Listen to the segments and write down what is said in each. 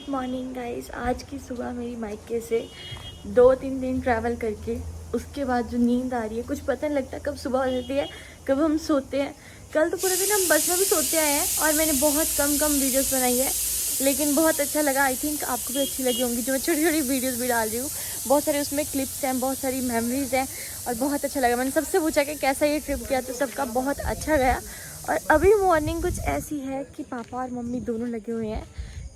Good morning guys. आज की सुबह मेरी मायके से 2-3 दिन ट्रैवल करके उसके बाद जो नींद आ रही है, कुछ पता नहीं लगता कब सुबह हो जाती है, कब हम सोते हैं। कल तो पूरे दिन हम बस में भी सोते आए हैं और मैंने बहुत कम वीडियोस बनाई है, लेकिन बहुत अच्छा लगा। आई थिंक आपको भी अच्छी लगी होंगी जो मैं छोटी छोटी वीडियोस भी डाल रही हूँ। बहुत सारे उसमें क्लिप्स हैं, बहुत सारी मेमोरीज हैं और बहुत अच्छा लगा। मैंने सबसे पूछा कि कैसा ये ट्रिप गया, तो सबका बहुत अच्छा गया। और अभी मॉर्निंग कुछ ऐसी है कि पापा और मम्मी दोनों लगे हुए हैं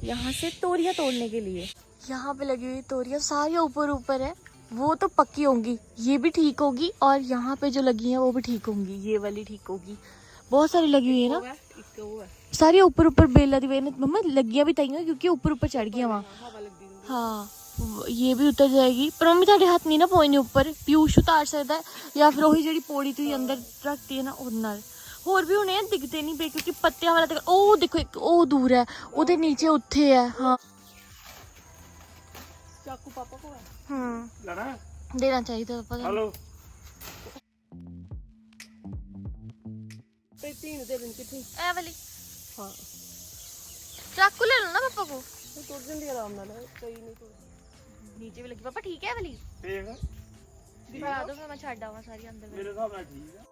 यहाँ से तोरियां तोड़ने के लिए। यहाँ पे लगी हुई तोरियां सारी ऊपर ऊपर है, वो तो पक्की होंगी, ये भी ठीक होगी और यहाँ पे जो लगी हैं वो भी ठीक होंगी, ये वाली ठीक होगी। बहुत सारी लगी हुई है ना, सारी ऊपर ऊपर बेल लगी हुई है। मम्मा लगियां भी तई हैं क्योंकि ऊपर ऊपर चढ़ गई वहाँ। हाँ ये भी उतर जाएगी, पर मम्मी ਤੁਹਾਡੇ हथ नहीं ना पहुँचने ऊपर, पीयूष उतार सकता है या फिर वही जी पौड़ी तुम अंदर रखती है ना उन्हें। होर भी होने दिखते नहीं पे क्योंकि पत्तियां वाला ओ देखो एक ओ दूर है, उधर नीचे उत्थे है। हाँ चाकू पापा को है लेना देना चाहिए था पापा। हेलो पे तीन दे दिन कितनी ए वाली हां चाकू ले लो ना पापा को, तो तोड़ जल्दी आराम नाल कहीं नहीं तो नीचे भी लगी। पापा ठीक है वाली ठीक है, दिखा दो मैं छड़ आवा सारी अंदर मेरे हिसाब ਨਾਲ ठीक है।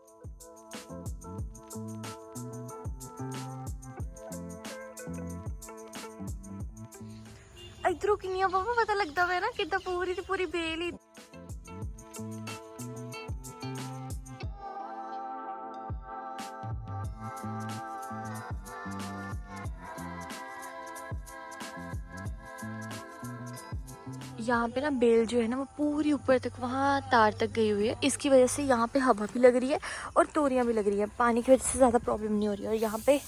इधरों किनिया पापा पता लगता है ना कितना पूरी की पूरी बेल ही। यहाँ पे ना बेल जो है ना वो पूरी ऊपर तक वहाँ तार तक गई हुई है। इसकी वजह से यहाँ पे हवा भी लग रही है और तोरियाँ भी लग रही है। पानी की वजह से ज़्यादा प्रॉब्लम नहीं हो रही है। और यहाँ पे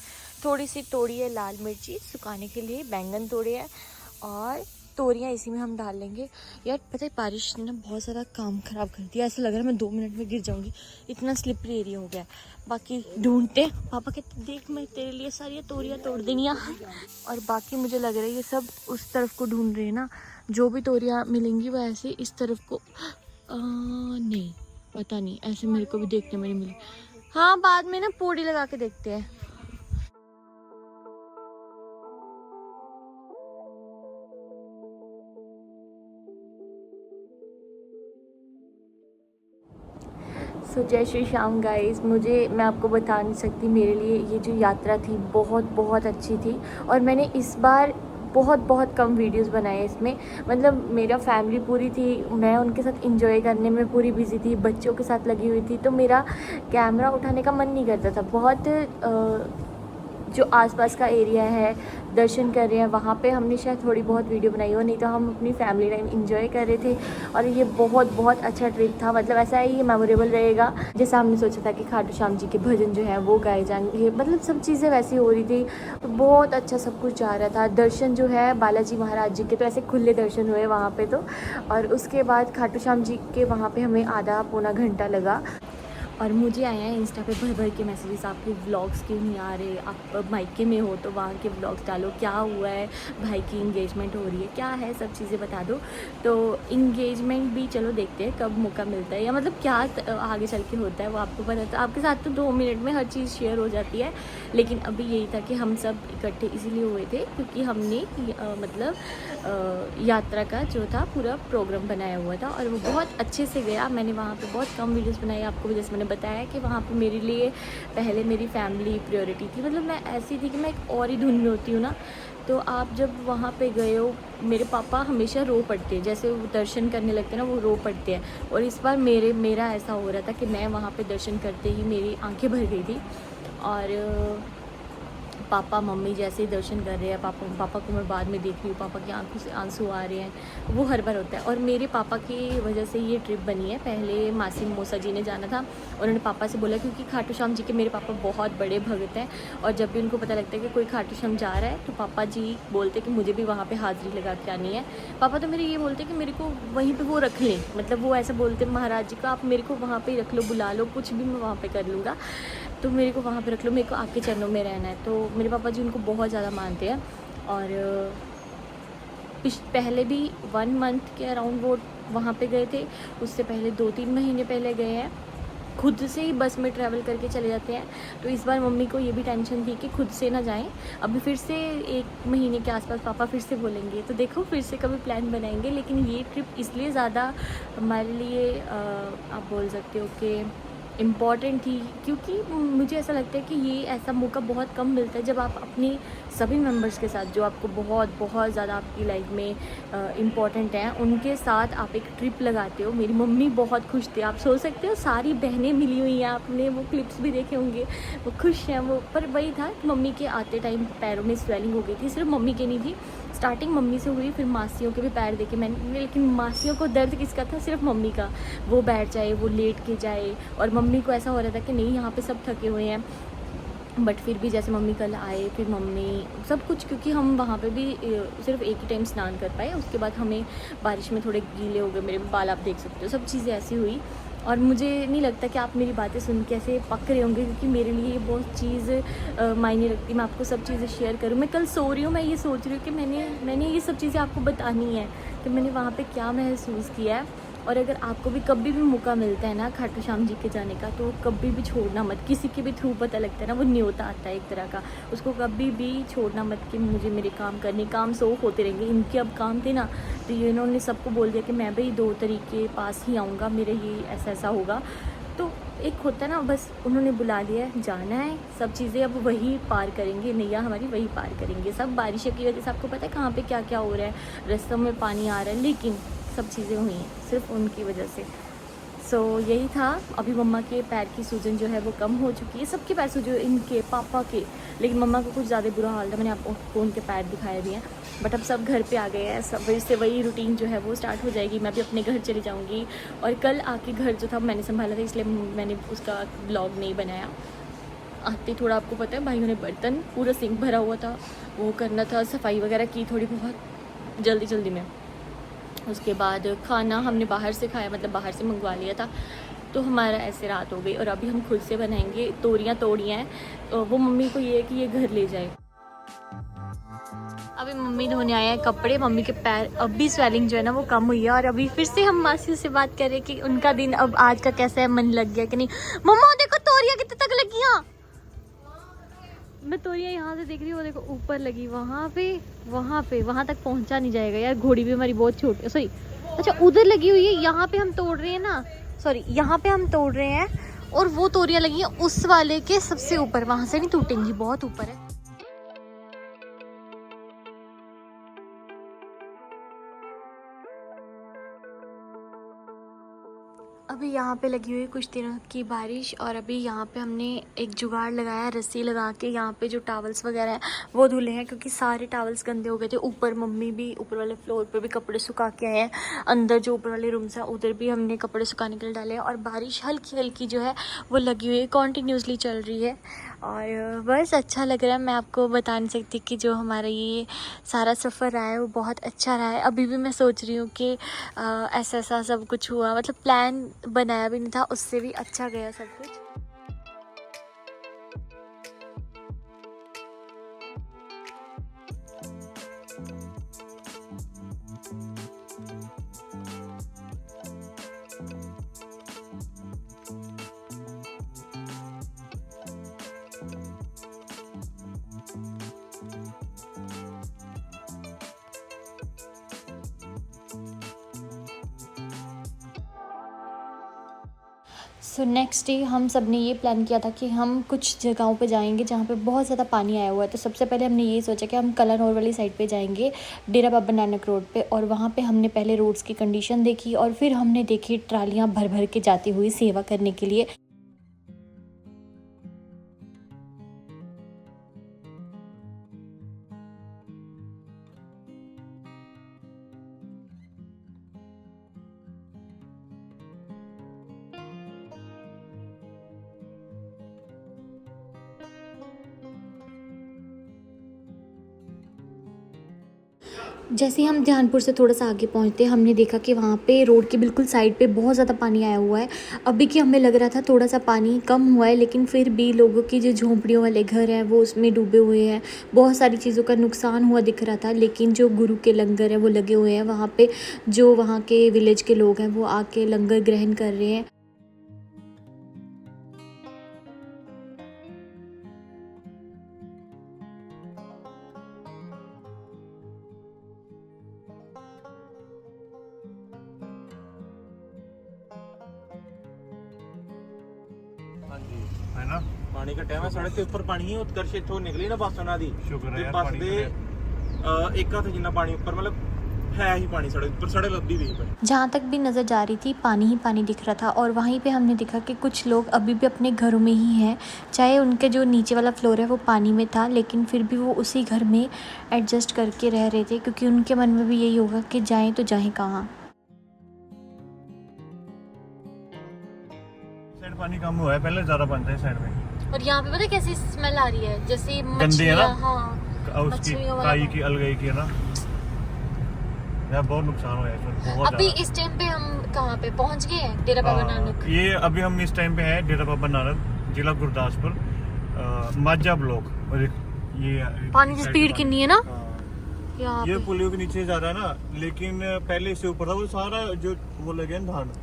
थोड़ी सी तोड़ी है लाल मिर्ची सुखाने के लिए, बैंगन तोड़े हैं और तोरियाँ इसी में हम डाल लेंगे। यार पता है बारिश ने ना बहुत ज़्यादा काम ख़राब कर दिया, ऐसा लग रहा है मैं 2 मिनट में गिर जाऊँगी, इतना स्लिपरी एरिया हो गया। बाकी ढूंढते पापा कहते देख मैं तेरे लिए सारी तोरियाँ तोड़ देनी है। और बाकी मुझे लग रहा है ये सब उस तरफ को ढूंढ रहे हैं ना, जो भी तोरियाँ मिलेंगी वो ऐसे इस तरफ को नहीं पता नहीं, ऐसे मेरे को भी देखने में नहीं मिली। हाँ बाद में ना पौड़ी लगा के देखते हैं। सो जय श्री श्याम गाइस। मैं आपको बता नहीं सकती, मेरे लिए ये जो यात्रा थी बहुत अच्छी थी। और मैंने इस बार बहुत कम वीडियोस बनाए इसमें, मतलब मेरा फैमिली पूरी थी, मैं उनके साथ एंजॉय करने में पूरी बिजी थी, बच्चों के साथ लगी हुई थी, तो मेरा कैमरा उठाने का मन नहीं करता था। बहुत जो आसपास का एरिया है दर्शन कर रहे हैं वहाँ पे हमने शायद थोड़ी बहुत वीडियो बनाई हो, नहीं तो हम अपनी फैमिली टाइम एंजॉय कर रहे थे। और ये बहुत अच्छा ट्रिप था, मतलब ऐसा है ये मेमोरेबल रहेगा। जैसा हमने सोचा था कि खाटू श्याम जी के भजन जो है वो गाए जाएंगे, मतलब सब चीज़ें वैसी हो रही थी, तो बहुत अच्छा सब कुछ जा रहा था। दर्शन जो है बालाजी महाराज जी के तो ऐसे खुले दर्शन हुए वहाँ पर तो। और उसके बाद खाटू श्याम जी के वहाँ पर हमें आधा पौना घंटा लगा। और मुझे आया है इंस्टा पे भर के मैसेजेस, आपके व्लॉग्स क्यों नहीं आ रहे, आप मायके में हो तो वहाँ के व्लॉग्स डालो, क्या हुआ है, भाई की इंगेजमेंट हो रही है, क्या है, सब चीज़ें बता दो। तो इंगेजमेंट भी चलो देखते हैं कब मौका मिलता है, या मतलब क्या आगे चल के होता है वो आपको पता था। आपके साथ तो 2 मिनट में हर चीज़ शेयर हो जाती है, लेकिन अभी यही था कि हम सब इकट्ठे इसीलिए हुए थे क्योंकि हमने यात्रा का जो था पूरा प्रोग्राम बनाया हुआ था और वो बहुत अच्छे से गया। मैंने वहाँ पे बहुत कम वीडियोस बनाई, आपको भी जैसे मैंने बताया कि वहाँ पे मेरे लिए पहले मेरी फैमिली प्रायोरिटी थी, मतलब मैं ऐसी थी कि मैं एक और ही धुन में होती हूँ ना। तो आप जब वहाँ पे गए हो, मेरे पापा हमेशा रो पड़ते हैं, जैसे वो दर्शन करने लगते हैं ना वो रो पड़ते हैं। और इस बार मेरा ऐसा हो रहा था कि मैं वहाँ पे दर्शन करते ही मेरी आंखें भर गई थी। और पापा मम्मी जैसे ही दर्शन कर रहे हैं, पापा को मैं बाद में देख रही हूँ, पापा की आंखों से आंसू आ रहे हैं, वो हर बार होता है। और मेरे पापा की वजह से ये ट्रिप बनी है। पहले मासी मौसा जी ने जाना था, उन्होंने पापा से बोला क्योंकि खाटू श्याम जी के मेरे पापा बहुत बड़े भगत हैं और जब भी उनको पता लगता है कि कोई खाटू श्याम जा रहा है तो पापा जी बोलते कि मुझे भी वहाँ पर हाज़िरी लगा के आनी है। पापा तो मेरे ये बोलते कि मेरे को वहीं पर वो रख लें, मतलब वो ऐसा बोलते महाराज जी को आप मेरे को वहाँ पर रख लो, बुला लो, कुछ भी मैं वहाँ पर कर लूँगा, तो मेरे को वहाँ पे रख लो, मेरे को आपके चरणों में रहना है। तो मेरे पापा जी उनको बहुत ज़्यादा मानते हैं। और पहले भी 1 मंथ के अराउंड वो वहाँ पे गए थे, उससे पहले 2-3 महीने पहले गए हैं। खुद से ही बस में ट्रैवल करके चले जाते हैं। तो इस बार मम्मी को ये भी टेंशन थी कि खुद से ना जाएं। अभी फिर से 1 महीने के आसपास पापा फिर से बोलेंगे, तो देखो फिर से कभी प्लान बनाएंगे। लेकिन ये ट्रिप इसलिए ज़्यादा हमारे लिए आप बोल सकते हो कि इम्पॉर्टेंट थी, क्योंकि मुझे ऐसा लगता है कि ये ऐसा मौका बहुत कम मिलता है जब आप अपने सभी मेंबर्स के साथ, जो आपको बहुत बहुत ज़्यादा आपकी लाइफ में इम्पॉर्टेंट हैं, उनके साथ आप एक ट्रिप लगाते हो। मेरी मम्मी बहुत खुश थे, आप सोच सकते हो, सारी बहनें मिली हुई हैं, आपने वो क्लिप्स भी देखे होंगे, वो खुश हैं वो। पर वही था कि मम्मी के आते टाइम पैरों में स्वेलिंग हो गई थी, सिर्फ मम्मी के नहीं थी। स्टार्टिंग मम्मी से हुई, फिर मासियों के भी पैर देखे मैंने, लेकिन मासियों को दर्द किसका था? सिर्फ मम्मी का। वो बैठ जाए, वो लेट के जाए, और मम्मी को ऐसा हो रहा था कि नहीं यहाँ पे सब थके हुए हैं। बट फिर भी जैसे मम्मी कल आए, फिर मम्मी सब कुछ, क्योंकि हम वहाँ पे भी सिर्फ एक ही टाइम स्नान कर पाए, उसके बाद हमें बारिश में थोड़े गीले हो गए, मेरे बाल आप देख सकते हो, सब चीज़ें ऐसी हुई। और मुझे नहीं लगता कि आप मेरी बातें सुन के ऐसे पक रहे होंगे, क्योंकि मेरे लिए ये बहुत चीज़ मायने रखती है। मैं आपको सब चीज़ें शेयर करूँ। मैं कल सो रही हूँ, मैं ये सोच रही हूँ कि मैंने ये सब चीज़ें आपको बतानी है कि मैंने वहाँ पे क्या महसूस किया है। और अगर आपको भी कभी भी मौका मिलता है ना खाटू श्याम जी के जाने का, तो कभी भी छोड़ना मत। किसी के भी थ्रू पता लगता है ना, वो न्योता आता है एक तरह का, उसको कभी भी छोड़ना मत कि मुझे मेरे काम करने, काम सो होते रहेंगे। इनके अब काम थे ना, तो ये इन्होंने सबको बोल दिया कि मैं भाई 2 तारीख के पास ही आऊँगा, मेरे ये ऐसा ऐसा होगा। तो एक होता है ना, बस उन्होंने बुला लिया है, जाना है, सब चीज़ें अब वही पार करेंगे, नैया हमारी वही पार करेंगे। सब बारिश की वजह से आपको पता है कहाँ पे क्या क्या हो रहा है, रास्तों में पानी आ रहा है, लेकिन सब चीज़ें हुई हैं सिर्फ उनकी वजह से। सो यही था। अभी मम्मा के पैर की सूजन जो है वो कम हो चुकी है, सबके पैर सूजे, इनके, पापा के, लेकिन मम्मा को कुछ ज़्यादा बुरा हाल था। मैंने आपको उनके पैर दिखाए भी हैं। बट अब सब घर पे आ गए हैं, सब फिर से वही रूटीन जो है वो स्टार्ट हो जाएगी। मैं भी अपने घर चली जाऊँगी, और कल आके घर जो था मैंने संभाला था, इसलिए मैंने उसका ब्लॉग नहीं बनाया। आते थोड़ा, आपको पता है भाइयों ने बर्तन, पूरा सिंक भरा हुआ था, वो करना था, सफाई वगैरह की थोड़ी बहुत जल्दी जल्दी में। उसके बाद खाना हमने बाहर से खाया, मतलब बाहर से मंगवा लिया था। तो हमारा ऐसे रात हो गई, और अभी हम खुद से बनाएंगे। तोरियाँ तोड़ियाँ हैं, तो वो मम्मी को ये है कि ये घर ले जाए। अभी मम्मी धोने आए हैं कपड़े। मम्मी के पैर, अभी स्वेलिंग जो है ना वो कम हुई है। और अभी फिर से हम मासी से बात कर रहे हैं कि उनका दिन अब आज का कैसा है, मन लग गया कि नहीं। मम्मा देखो तोरियाँ कितने तक लगी हैं। मैं तोरियाँ यहाँ से देख रही हूँ, वो देखो ऊपर लगी, वहाँ पे वहाँ तक पहुँचा नहीं जाएगा यार, घोड़ी भी हमारी बहुत छोटी, सॉरी अच्छा उधर लगी हुई है। यहाँ पे हम तोड़ रहे हैं ना, सॉरी यहाँ पे हम तोड़ रहे हैं, और वो तोरियाँ लगी हैं उस वाले के सबसे ऊपर, वहाँ से नहीं टूटेंगी, बहुत ऊपर है। अभी यहाँ पे लगी हुई कुछ दिनों की बारिश, और अभी यहाँ पे हमने एक जुगाड़ लगाया, रस्सी लगा के यहाँ पे जो टावल्स वगैरह हैं वो धुले हैं, क्योंकि सारे टावल्स गंदे हो गए थे। ऊपर मम्मी भी ऊपर वाले फ्लोर पे भी कपड़े सुखा के आए हैं, अंदर जो ऊपर वाले रूम्स हैं उधर भी हमने कपड़े सुखाने के लिए डाले हैं। और बारिश हल्की हल्की जो है वो लगी हुई है, कॉन्टीन्यूसली चल रही है, और बस अच्छा लग रहा है। मैं आपको बता नहीं सकती कि जो हमारा ये सारा सफ़र रहा है वो बहुत अच्छा रहा है। अभी भी मैं सोच रही हूँ कि ऐसा ऐसा सब कुछ हुआ, मतलब प्लान बनाया भी नहीं था, उससे भी अच्छा गया सब कुछ। सो नेक्स्ट डे हम सब ने ये प्लान किया था कि हम कुछ जगहों पे जाएंगे जहाँ पे बहुत ज़्यादा पानी आया हुआ है। तो सबसे पहले हमने ये सोचा कि हम कलानौर वाली साइड पे जाएंगे, डेरा बाबा नानक रोड पे, और वहाँ पे हमने पहले रोड्स की कंडीशन देखी, और फिर हमने देखी ट्रालियाँ भर भर के जाती हुई सेवा करने के लिए। जैसे ही हम ध्यानपुर से थोड़ा सा आगे पहुँचते हमने देखा कि वहाँ पे रोड के बिल्कुल साइड पे बहुत ज़्यादा पानी आया हुआ है। अभी कि हमें लग रहा था थोड़ा सा पानी कम हुआ है, लेकिन फिर भी लोगों की जो झोंपड़ियों वाले घर हैं वो उसमें डूबे हुए हैं। बहुत सारी चीज़ों का नुकसान हुआ दिख रहा था, लेकिन जो गुरु के लंगर हैं वो लगे हुए हैं वहाँ पे। जो वहाँ के विलेज के लोग हैं वो आके लंगर ग्रहण कर रहे हैं। है ना ਪਾਣੀ ਘਟਿਆ ਵਾ ਸੜਕ ਤੇ ਉੱਪਰ ਪਾਣੀ ਹੀ ਉਤਕਰਸ਼ ਇੱਥੋਂ ਨਿਕਲੀ ਨਾ ਬੱਸ ਉਹਨਾਂ ਦੀ ਸ਼ੁਕਰ ਹੈ ਤੇ ਯਾਰ ਬੱਸ ਪਾਣੀ ਦੇ ਇੱਕ ਹੱਥ ਜਿੰਨਾ ਪਾਣੀ ਉੱਪਰ ਮਤਲਬ है ही पानी सड़क पर सड़क लब्धी हुई है। जहाँ तक भी नज़र जा रही थी पानी ही पानी दिख रहा था और वहीं पे हमने देखा कि कुछ लोग अभी भी अपने घरों में ही हैं, चाहे उनके जो नीचे वाला फ्लोर है वो पानी में था लेकिन फिर भी वो उसी घर में एडजस्ट करके रह रहे थे क्योंकि उनके मन में भी यही होगा कि जाएं तो जाएं कहाँ। साइड पानी कम हुआ है, पहले ज्यादा बनता है साइड में। और यहाँ पे पता कैसी स्मेल आ रही है जैसे गंदी है ना? हाँ और उसकी काई की अलगई की है ना यार, बहुत नुकसान हुआ है इसमें बहुत अभी ज्यादा। इस टाइम पे हम कहाँ पे पहुँच गए हैं? डेरा बाबा नानक। ये अभी हम इस टाइम पे है डेरा बाबा नानक, जिला गुरदासपुर, माझा ब्लॉक। और ये पानी की स्पीड कितनी है ना हाँ। यहाँ ये पे। पुलियों के नीचे जा रहा है ना, लेकिन पहले इससे ऊपर था वो सारा जो वो लगे ना धान,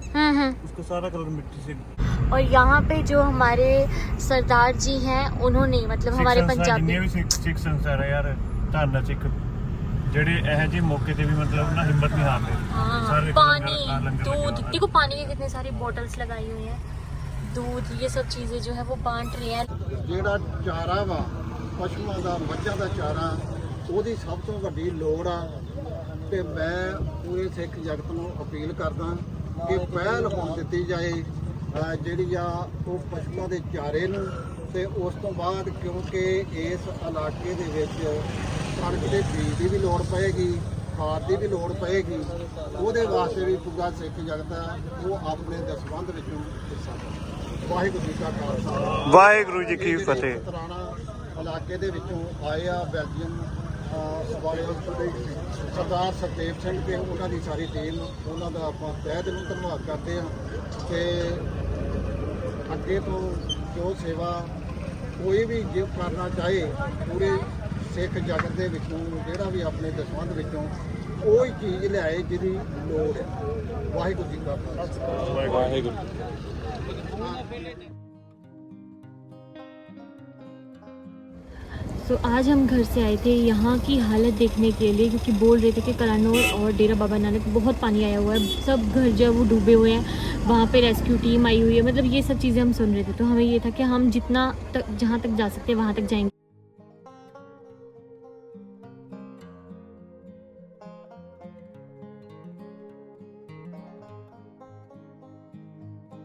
उसका सारा कलर मिट्टी से। और यहाँ पे जो हमारे सरदार जी हैं उन्होंने मतलब हमारे पंजाबी सिख संस्था है यार, धन सिख ਜਿਹੜੇ ਇਹ ਜੀ मौके ਤੇ भी मतलब ना हिम्मत नहीं हारते। सारे पानी लंगर लगे दूध हुए हैं। देखो पानी के कितने सारी बोतल्स लगाई हुई हैं, दूध ये सब चीजें जो है वो बांट रहे हैं। ਜਿਹੜਾ ਚਾਰਾ ਵਾ ਪਸ਼ੂਆਂ ਦਾ ਮੱਝਾਂ ਦਾ ਚਾਰਾ ਉਹਦੀ ਸਭ ਤੋਂ ਵੱਡੀ ਲੋੜ ਆ ਤੇ ਮੈਂ ਪੂਰੇ ਸਿੱਖ ਜਗਤ ਨੂੰ ਅਪੀਲ ਕਰਦਾ ਕਿ ਪਹਿਲ ਹੁਣ ਦਿੱਤੀ ਜਾਏ ਜਿਹੜੀ ਆ ਉਹ ਪਸ਼ੂਆਂ ਦੇ ਚਾਰੇ ਨੂੰ ਤੇ ਉਸ ਤੋਂ ਬਾਅਦ ਕਿਉਂਕਿ ਇਸ ਇਲਾਕੇ ਦੇ ਵਿੱਚ ਕਣਕ ਦੇ ਬੀਜ ਦੀ ਵੀ ਲੋੜ ਪਏਗੀ, ਖਾਦ ਦੀ ਵੀ ਲੋੜ ਪਏਗੀ, ਉਹਦੇ ਵਾਸਤੇ ਵੀ ਪੂਰਾ ਸਿੱਖ ਜਗਤ ਆ ਉਹ ਆਪਣੇ ਦਸਵੰਧ ਵਿੱਚੋਂ ਹਿੱਸਾ ਪਾਵੇ। ਵਾਹਿਗੁਰੂ ਜੀ ਕਾ ਖਾਲਸਾ ਵਾਹਿਗੁਰੂ ਜੀ ਕੀ ਫਤਿਹ। ਤਰਾਣਾ ਇਲਾਕੇ ਦੇ ਵਿੱਚੋਂ ਆਏ ਆ ਬੈਲਜੀਅਮ ਸਵਾਲੇ ਸਰਦਾਰ ਸਰਦੇਵ ਸਿੰਘ ਤੇ ਉਹਨਾਂ ਦੀ ਸਾਰੀ ਟੀਮ, ਉਹਨਾਂ ਦਾ ਆਪਾਂ ਤਹਿ ਦਿਲੋਂ ਧੰਨਵਾਦ ਕਰਦੇ ਹਾਂ ਕਿ ਅੱਗੇ ਤੋਂ ਜੋ ਸੇਵਾ ਕੋਈ ਵੀ ਜੇ ਕਰਨਾ ਚਾਹੇ ਪੂਰੇ ਸਿੱਖ ਜਗਤ ਦੇ ਵਿੱਚੋਂ ਜਿਹੜਾ ਵੀ ਆਪਣੇ ਦਸਵੰਧ ਵਿੱਚੋਂ ਕੋਈ ਚੀਜ਼ ਲਿਆਏ ਜਿਹਦੀ ਲੋੜ ਹੈ। ਵਾਹਿਗੁਰੂ ਜੀ ਕਾ ਖਾਲਸਾ ਵਾਹਿਗੁਰੂ। तो आज हम घर से आए थे यहाँ की हालत देखने के लिए क्योंकि बोल रहे थे कि कलानौर और डेरा बाबा नानक बहुत पानी आया हुआ है, सब घर जो है वो डूबे हुए हैं, वहाँ पे रेस्क्यू टीम आई हुई है, मतलब ये सब चीज़ें हम सुन रहे थे। तो हमें ये था कि हम जितना तक जहाँ तक जा सकते हैं वहाँ तक जाएंगे।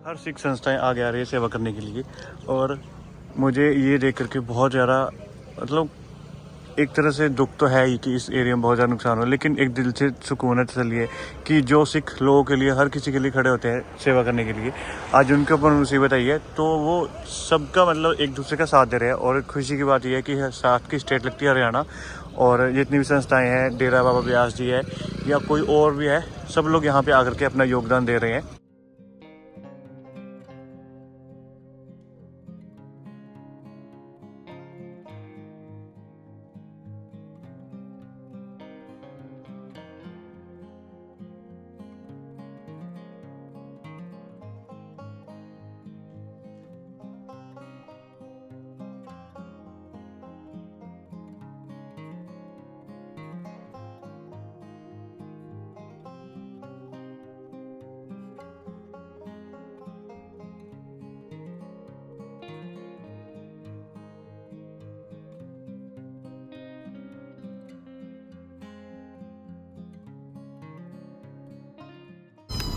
हर सिख संस्थाएं आगे आ रही है सेवा करने के लिए और मुझे ये देख करके बहुत ज़्यादा मतलब एक तरह से दुख तो है ही कि इस एरिया में बहुत ज़्यादा नुकसान हो, लेकिन एक दिल से सुकून है तसल्ली है कि जो सिख लोगों के लिए हर किसी के लिए खड़े होते हैं सेवा करने के लिए, आज उनके ऊपर मुसीबत आई है तो वो सबका मतलब एक दूसरे का साथ दे रहे हैं। और खुशी की बात यह है कि साथ की स्टेट लगती है हरियाणा, और जितनी भी संस्थाएँ हैं, डेरा बाबा व्यास जी है या कोई और भी है, सब लोग यहाँ पर आकर के अपना योगदान दे रहे हैं।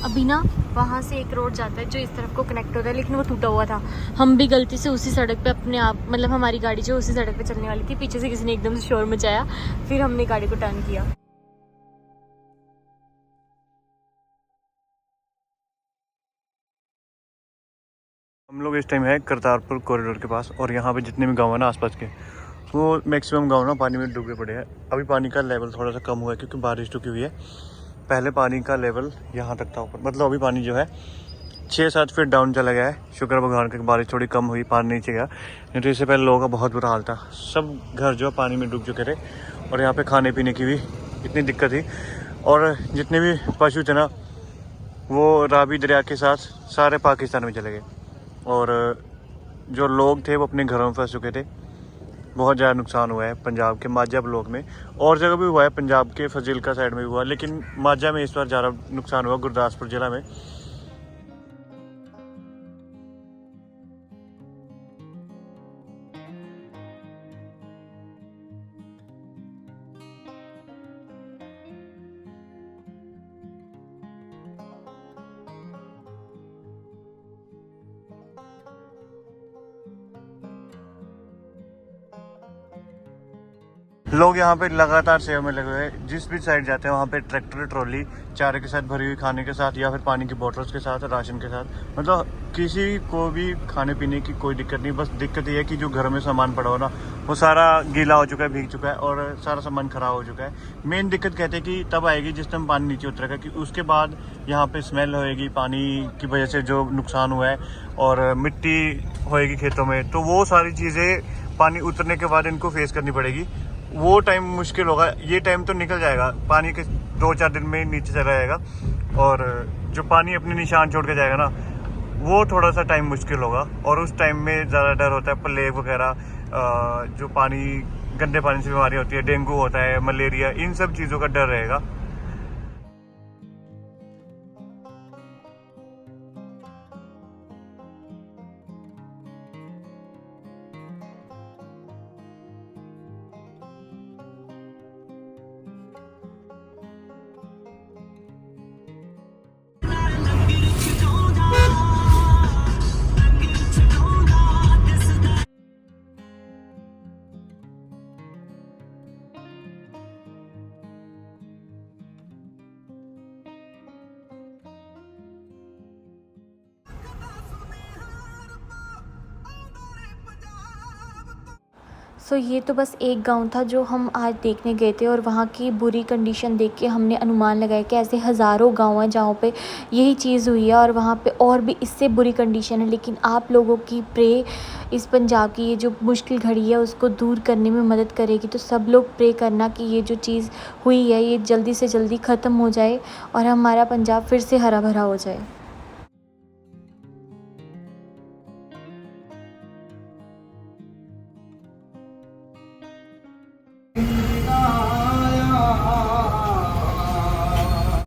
अभी ना वहाँ से एक रोड जाता है जो इस तरफ को कनेक्ट होता है, लेकिन वो टूटा हुआ था। हम भी गलती से उसी सड़क पे अपने आप मतलब हमारी गाड़ी जो उसी सड़क पे चलने वाली थी, पीछे से किसी ने एकदम से शोर मचाया, फिर हमने गाड़ी को टर्न किया। हम लोग इस टाइम है करतारपुर कॉरिडोर के पास, और यहाँ पे जितने भी गाँव है ना आसपास के, वो मैक्सिमम गाँव ना पानी में डूबे पड़े हैं। अभी पानी का लेवल थोड़ा सा कम हुआ है क्योंकि बारिश रुकी हुई है। पहले पानी का लेवल यहाँ तक था ऊपर, मतलब अभी पानी जो है 6-7 फीट डाउन चला गया है। शुक्र भगवान का बारिश थोड़ी कम हुई, पानी नीचे गया, नहीं तो इससे पहले लोगों का बहुत बुरा हाल था। सब घर जो है पानी में डूब चुके थे और यहाँ पे खाने पीने की भी इतनी दिक्कत थी। और जितने भी पशु थे ना वो रावी दरिया के साथ सारे पाकिस्तान में चले गए, और जो लोग थे वो अपने घरों में फंस चुके थे। बहुत ज़्यादा नुकसान हुआ है पंजाब के माझा ब्लॉक में, और जगह भी हुआ है, पंजाब के फजीलका साइड में भी हुआ, लेकिन माझा में इस बार ज़्यादा नुकसान हुआ, गुरदासपुर ज़िला में। लोग यहाँ पे लगातार सेवा में लगे हुए हैं। जिस भी साइड जाते हैं वहाँ पे ट्रैक्टर ट्रॉली चारे के साथ भरी हुई, खाने के साथ या फिर पानी की बोतल्स के साथ, राशन के साथ। मतलब किसी को भी खाने पीने की कोई दिक्कत नहीं। बस दिक्कत ये है कि जो घर में सामान पड़ा हो ना, वो सारा गीला हो चुका है, भीग चुका है और सारा सामान खराब हो चुका है। मेन दिक्कत कहते हैं कि तब आएगी जिस टाइम पानी नीचे उतरेगा, कि उसके बाद यहाँ पे स्मेल होएगी पानी की वजह से जो नुकसान हुआ है, और मिट्टी होएगी खेतों में। तो वो सारी चीज़ें पानी उतरने के बाद इनको फेस करनी पड़ेगी। वो टाइम मुश्किल होगा। ये टाइम तो निकल जाएगा, पानी के 2-4 दिन में नीचे चला जाएगा, और जो पानी अपने निशान छोड़ के जाएगा ना, वो थोड़ा सा टाइम मुश्किल होगा। और उस टाइम में ज़्यादा डर होता है प्लेग वगैरह, जो पानी गंदे पानी से बीमारी होती है, डेंगू होता है, मलेरिया, इन सब चीज़ों का डर रहेगा। सो ये तो बस एक गांव था जो हम आज देखने गए थे, और वहाँ की बुरी कंडीशन देख के हमने अनुमान लगाया कि ऐसे हज़ारों गांव हैं जहाँ पे यही चीज़ हुई है, और वहाँ पे और भी इससे बुरी कंडीशन है। लेकिन आप लोगों की प्रे इस पंजाब की ये जो मुश्किल घड़ी है उसको दूर करने में मदद करेगी। तो सब लोग प्रे करना कि ये जो चीज़ हुई है ये जल्दी से जल्दी ख़त्म हो जाए और हमारा पंजाब फिर से हरा भरा हो जाए।